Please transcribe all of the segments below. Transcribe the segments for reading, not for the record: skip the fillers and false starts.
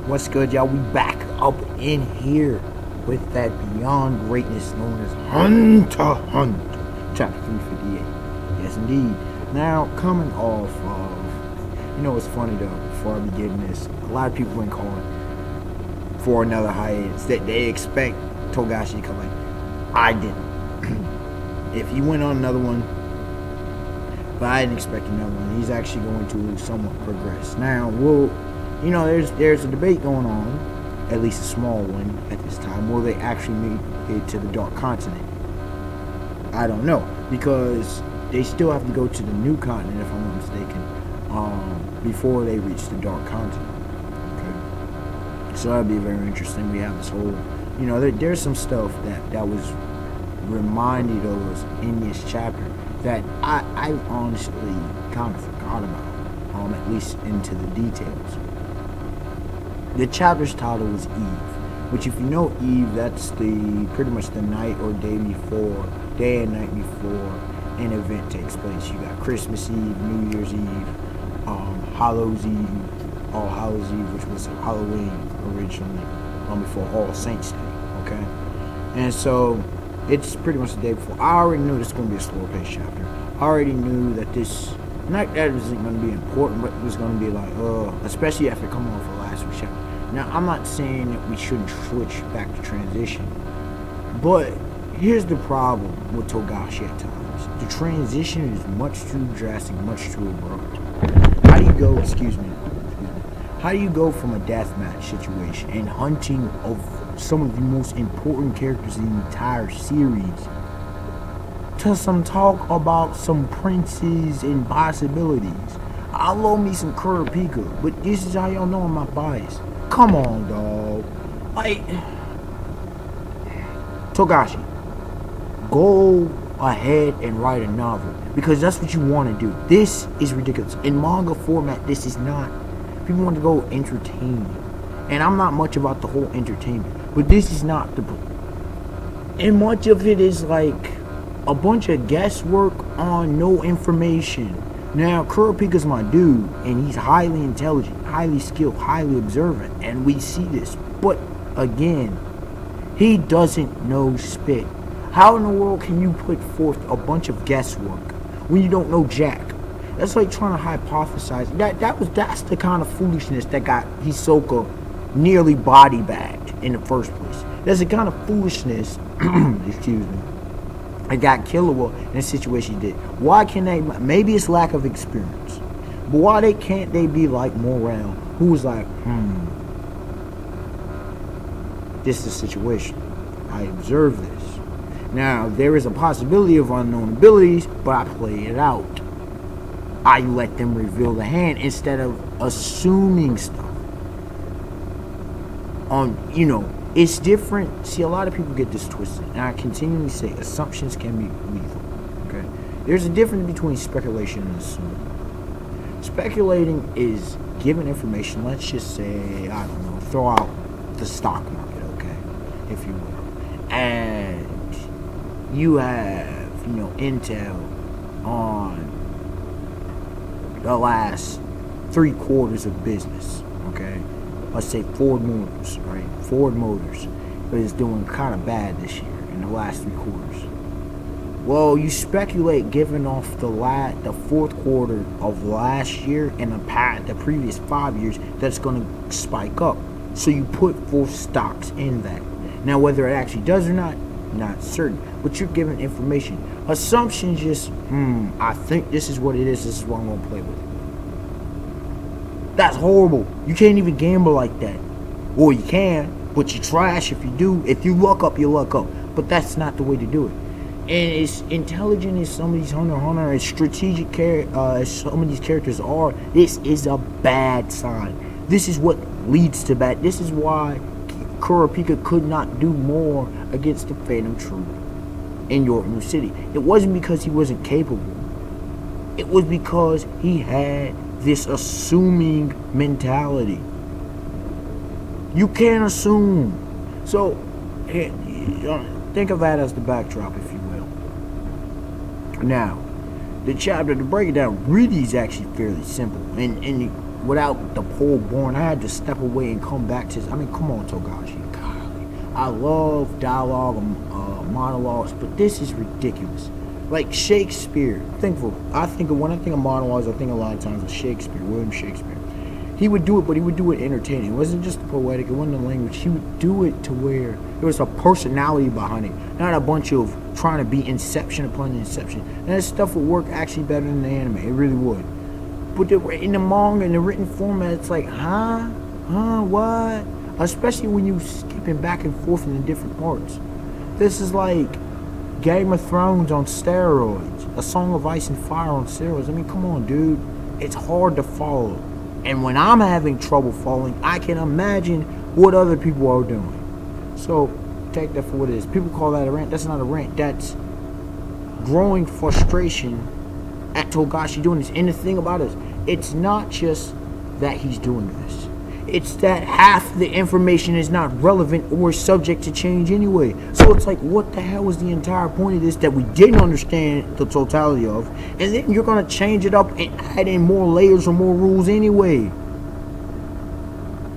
What's good, y'all? We back up in here with that Beyond Greatness known as Hunter x Hunter, chapter 358. Yes, indeed. Now, coming off of, it's funny though, before I begin this, a lot of people been calling for another hiatus that they expect Togashi to come in. I didn't. If he went on another one, but I didn't expect another one. He's actually going to somewhat progress. Now, there's a debate going on, at least a small one at this time. Will they actually make it to the Dark Continent? I don't know, because they still have to go to the New Continent, if I'm not mistaken, before they reach the Dark Continent. Okay, so that'd be very interesting. We have this whole, there's some stuff that was reminded of us in this chapter that I honestly kind of forgot about, at least into the details. The chapter's title was Eve, which if you know Eve, that's pretty much the night or day and night before an event takes place. You got Christmas Eve, New Year's Eve, Hallows Eve, All Hallows Eve, which was Halloween originally, before All Saints Day, okay? And so it's pretty much the day before. I already knew this was going to be a slower paced chapter. I already knew that this, not that it wasn't going to be important, but it was going to be like, especially after coming off of last week's chapter. Now, I'm not saying that we shouldn't switch back to transition, but here's the problem with Togashi at times. The transition is much too drastic, much too abrupt. How do you go, how do you go from a deathmatch situation and hunting of some of the most important characters in the entire series to some talk about some princes and possibilities? I love me some Kurapika, but this is how y'all know I'm not biased. Come on, dog. Like, Togashi, go ahead and write a novel, because that's what you want to do. This is ridiculous. In manga format, this is not. People want to go entertaining, and I'm not much about the whole entertainment, but this is not the. And much of it is like a bunch of guesswork on no information. Now, Kurapika's my dude, and he's highly intelligent, highly skilled, highly observant, and we see this. But, again, he doesn't know spit. How in the world can you put forth a bunch of guesswork when you don't know jack? That's like trying to hypothesize. That's the kind of foolishness that got Hisoka nearly body bagged in the first place. That's the kind of foolishness, excuse me, I got Killua in a situation he did. Why can they? Maybe it's lack of experience, but why can't they be like Morale, who was like, this is the situation. I observe this. Now there is a possibility of unknown abilities, but I play it out. I let them reveal the hand instead of assuming stuff. It's different. See, a lot of people get this twisted, and I continually say assumptions can be lethal. Okay, there's a difference between speculation and assuming. Speculating is giving information. Let's just say, I don't know, throw out the stock market, okay, if you will, and you have intel on the last 3 quarters of business, okay. Let's say Ford Motors, right? Ford Motors is doing kind of bad this year in the last 3 quarters. Well, you speculate given off the 4th quarter of last year and the previous 5 years that's going to spike up. So you put forth stocks in that. Now, whether it actually does or not certain. But you're giving information. Assumptions just, I think this is what it is. This is what I'm going to play with. That's horrible. You can't even gamble like that. Or you can, but you're trash if you do. If you luck up, you luck up. But that's not the way to do it. And as intelligent as some of these Hunter x Hunter, as strategic as some of these characters are, this is a bad sign. This is what leads to bad. This is why Kurapika could not do more against the Phantom Troop in York New City. It wasn't because he wasn't capable. It was because he had this assuming mentality. You can't assume. So, think of that as the backdrop, if you will. Now, the chapter, to break it down, really is actually fairly simple. And without the pole born, I had to step away and come back to this. I mean, come on, Togashi. Golly. I love dialogue and monologues, but this is ridiculous. Like Shakespeare. I think of when I think of monologues, I think a lot of times of Shakespeare, William Shakespeare. He would do it, but he would do it entertaining. It wasn't just poetic, it wasn't the language. He would do it to where there was a personality behind it, not a bunch of trying to be inception upon inception. And that stuff would work actually better than the anime. It really would. But in the manga, in the written format, it's like, what? Especially when you skipping back and forth in the different parts. This is like Game of Thrones on steroids, A Song of Ice and Fire on steroids. I mean, come on, dude. It's hard to follow. And when I'm having trouble following, I can imagine what other people are doing. So, take that for what it is. People call that a rant. That's not a rant. That's growing frustration at Togashi doing this. And the thing about it is, it's not just that he's doing this. It's that half the information is not relevant or subject to change anyway. So it's like, what the hell was the entire point of this that we didn't understand the totality of? And then you're going to change it up and add in more layers or more rules anyway.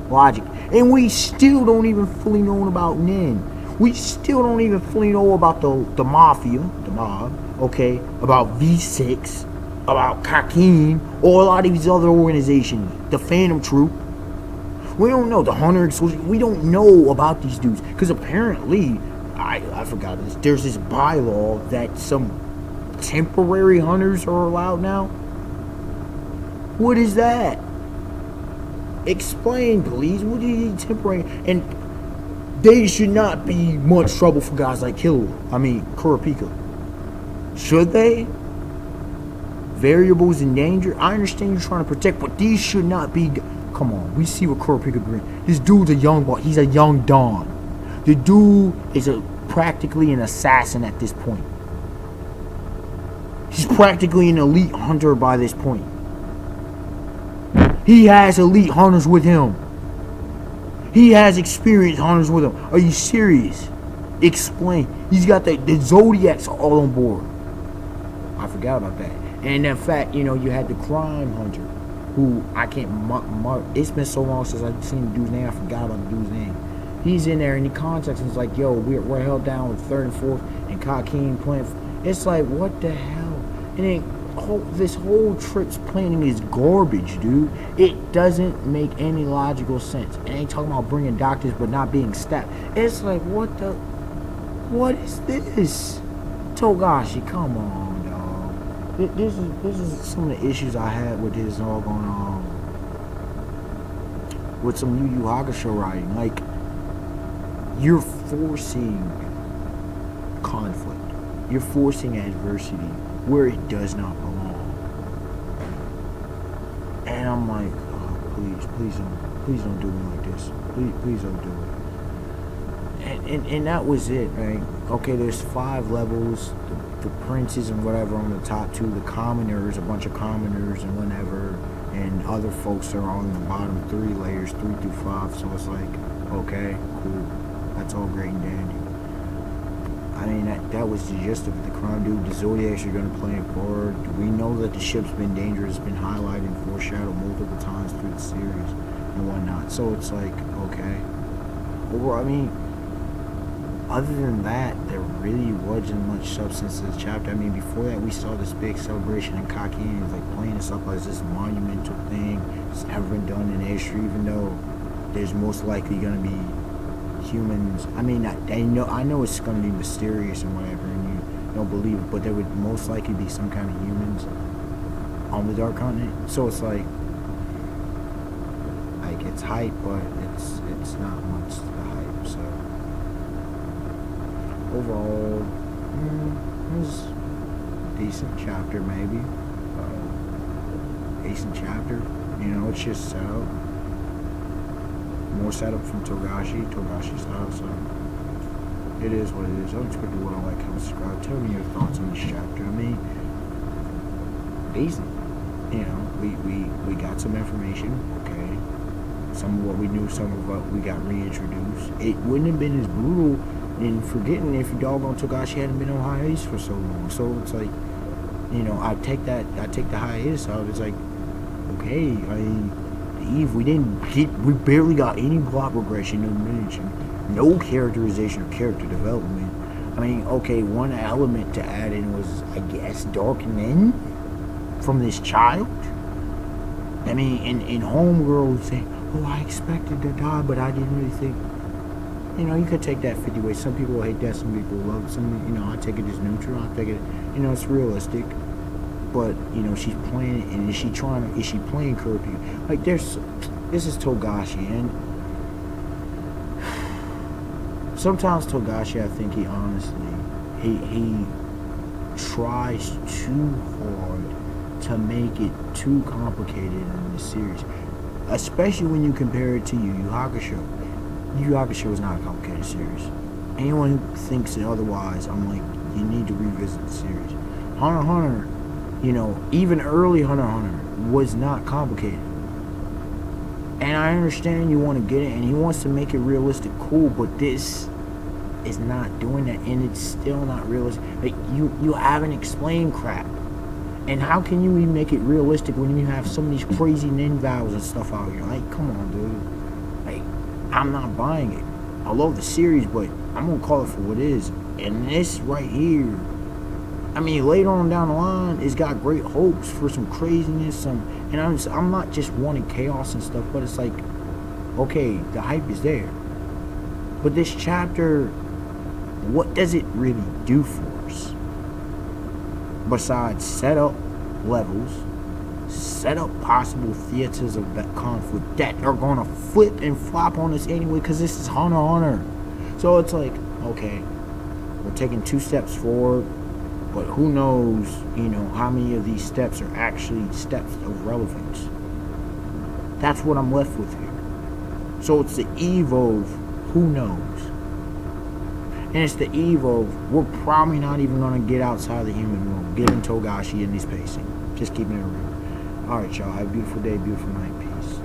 Logic. And we still don't even fully know about Nen. We still don't even fully know about the mafia, the mob, okay? About V6, about Kakin, or a lot of these other organizations. The Phantom Troop. We don't know. The Hunter Association. We don't know about these dudes. Because apparently, I forgot this. There's this bylaw that some temporary hunters are allowed now. What is that? Explain, please. What is temporary? And they should not be much trouble for guys like Kurapika. Should they? Variables in danger. I understand you're trying to protect, but these should not be. Come on, we see what Kurapika brings. This dude's a young boy. He's a young Dawn. The dude is practically an assassin at this point. He's practically an elite hunter by this point. He has elite hunters with him. He has experienced hunters with him. Are you serious? Explain. He's got the Zodiacs all on board. I forgot about that. And in fact, you had the crime hunter. Who I can't it's been so long since I've seen the dude's name, I forgot about the dude's name. He's in there and he contacts and he's like, yo, we're held down with 3rd and 4th and Kakin playing. It's like, what the hell? And then this whole trip's planning is garbage, dude. It doesn't make any logical sense. And ain't talking about bringing doctors but not being stabbed. It's like, what is this? Togashi, come on. This is some of the issues I had with this all going on with some Yu Yu Hakusho writing. Like, you're forcing conflict. You're forcing adversity where it does not belong. And I'm like, oh, please don't do me like this. Please don't do it. And that was it, right? Okay, there's 5 levels. The princes and whatever on the top 2, the commoners, a bunch of commoners and whatever, and other folks are on the bottom 3 layers, 3 through 5. So it's like, okay, cool, that's all great and dandy. I mean, that was the gist of it. The crime dude, the Zodiacs are gonna play a part. We know that the ship's been dangerous, been highlighted and foreshadowed multiple times through the series and whatnot. So it's like, okay, or I mean. Other than that, there really wasn't much substance to the chapter. I mean, before that, we saw this big celebration in Kakin. It's like playing this up as this monumental thing. It's never been done in history, even though there's most likely going to be humans. I mean, I know it's going to be mysterious and whatever, and you don't believe it, but there would most likely be some kind of humans on the Dark Continent. So it's like it's hype, but it's not much to the hype. So. Overall, it was a decent chapter, maybe. Decent chapter. It's just setup. More setup from Togashi style, so it is what it is. Unexpected what I like, comment, subscribe. Tell me your thoughts on this chapter. I mean, decent. We got some information, okay. Some of what we knew, some of what we got reintroduced. It wouldn't have been as brutal. And forgetting if doggone Togashi hadn't been on hiatus for so long. So it's like, I take the hiatus out. It's like, okay, Eve. We barely got any plot progression, no mention, no characterization or character development. I mean, okay, one element to add in was, I guess, darkening from this child. I mean, in Homegirl would say, oh, I expected to die, but I didn't really think. You know, you could take that 50 ways. Some people hate that, some people love it. Some, you know, I take it as neutral. I take it, you know, it's realistic. But, you know, she's playing it, and is she playing curfew? Like, this is Togashi, and sometimes Togashi, I think he tries too hard to make it too complicated in this series, especially when you compare it to Yu Yu Hakusho. Yu Yu Hakusho is not a complicated series. Anyone who thinks it otherwise, I'm like, you need to revisit the series. Hunter x Hunter, you know, even early Hunter x Hunter was not complicated. And I understand you want to get it, and he wants to make it realistic, cool, but this is not doing that, and it's still not realistic. Like, you haven't explained crap. And how can you even make it realistic when you have some of these crazy nin vows and stuff out here? Like, come on, dude. Like, I'm not buying it. I love the series, but I'm gonna call it for what it is. And this right here, I mean, later on down the line, it's got great hopes for some craziness, and I'm not just wanting chaos and stuff, but it's like, okay, the hype is there. But this chapter, what does it really do for us? Besides set up levels, set up possible theaters of that conflict that are gonna flip and flop on us anyway, because this is Hunter x Hunter. So it's like, okay, we're taking 2 steps forward, but who knows, you know, how many of these steps are actually steps of relevance. That's what I'm left with here. So it's the eve of who knows. And it's the eve of, we're probably not even going to get outside the human realm, given Togashi and his pacing. Just keeping it real. Alright, y'all. Have a beautiful day, beautiful night. Peace.